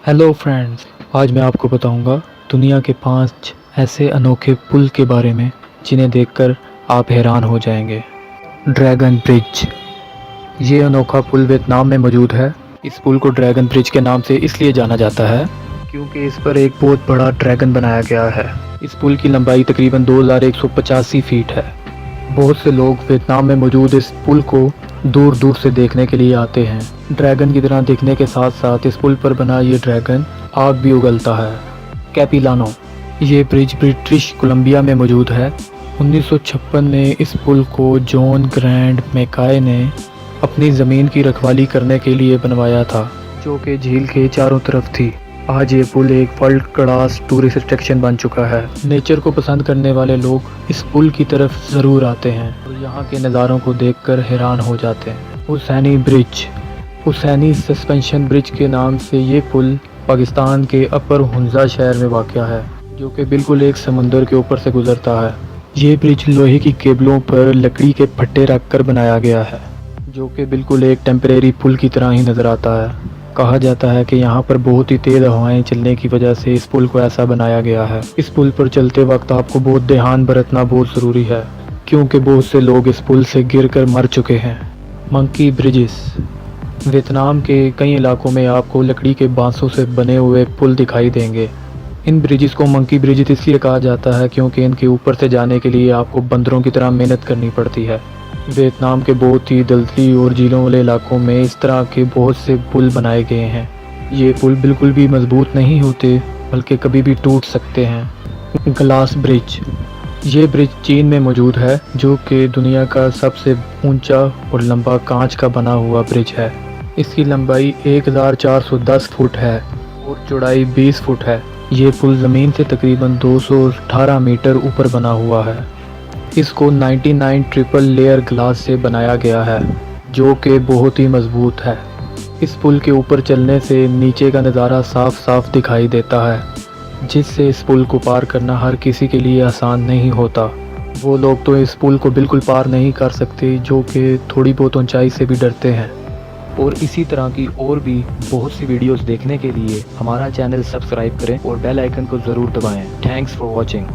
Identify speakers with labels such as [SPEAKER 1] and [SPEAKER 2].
[SPEAKER 1] Hello friends, आज मैं आपको बताऊंगा दुनिया के 5 ऐसे अनोखे पुल के बारे में जिन्हें देखकर आप हैरान हो जाएंगे। Dragon bridge. ये अनोखा पुल वियतनाम में मौजूद है। इस पुल को ड्रैगन ब्रिज के नाम से इसलिए जाना जाता है क्योंकि इस पर एक बहुत बड़ा ड्रैगन बनाया गया है। इस पुल की लंबाई तकरीबन 2185 फीट है। बहुत से लोग वियतनाम में मौजूद इस पुल को दूर दूर से देखने के लिए आते हैं। ड्रैगन की तरह दिखने के साथ साथ इस पुल पर बना ये ड्रैगन आग भी उगलता है। कैपिलानो। ये ब्रिज ब्रिटिश कोलंबिया में मौजूद है। 1956 में इस पुल को जॉन ग्रैंड मैकाय ने अपनी ज़मीन की रखवाली करने के लिए बनवाया था, जो कि झील के चारों तरफ थी। आज ये पुल एक वर्ल्ड क्लास टूरिस्ट अट्रैक्शन बन चुका है। नेचर को पसंद करने वाले लोग इस पुल की तरफ ज़रूर आते हैं और यहाँ के नज़ारों को देखकर हैरान हो जाते हैं। Hussaini bridge. Hussaini suspension bridge के नाम से ये पुल पाकिस्तान के अपर हुंजा शहर में वाक़या है, जो कि बिल्कुल एक समंदर के ऊपर से गुजरता है। ये ब्रिज लोहे की केबलों पर लकड़ी के फट्टे रखकर बनाया गया है, जो कि बिल्कुल एक टेम्परेरी पुल की तरह ही नज़र आता है। कहा जाता है कि यहाँ पर बहुत ही तेज़ हवाएं चलने की वजह से इस पुल को ऐसा बनाया गया है। इस पुल पर चलते वक्त आपको बहुत ध्यान बरतना बहुत ज़रूरी है, क्योंकि बहुत से लोग इस पुल से गिरकर मर चुके हैं। Monkey bridges. वियतनाम के कई इलाकों में आपको लकड़ी के बांसों से बने हुए पुल दिखाई देंगे। इन ब्रिजेस को मंकी ब्रिजेस इसलिए कहा जाता है क्योंकि इनके ऊपर से जाने के लिए आपको बंदरों की तरह मेहनत करनी पड़ती है। वियतनाम के बहुत ही दलदली और झीलों वाले इलाकों में इस तरह के बहुत से पुल बनाए गए हैं। ये पुल बिल्कुल भी मजबूत नहीं होते, बल्कि कभी भी टूट सकते हैं। Glass bridge. ये ब्रिज चीन में मौजूद है, जो कि दुनिया का सबसे ऊंचा और लंबा कांच का बना हुआ ब्रिज है। इसकी लंबाई 1410 फुट है और चौड़ाई 20 फुट है। ये पुल ज़मीन से तकरीबन 218 मीटर ऊपर बना हुआ है। इसको 99 ट्रिपल लेयर ग्लास से बनाया गया है, जो कि बहुत ही मजबूत है। इस पुल के ऊपर चलने से नीचे का नज़ारा साफ साफ दिखाई देता है, जिससे इस पुल को पार करना हर किसी के लिए आसान नहीं होता। वो लोग तो इस पुल को बिल्कुल पार नहीं कर सकते, जो कि थोड़ी बहुत ऊंचाई से भी डरते हैं। और इसी तरह की और भी बहुत सी वीडियोस देखने के लिए हमारा चैनल सब्सक्राइब करें और बेल आइकन को ज़रूर दबाएं। Thanks for watching.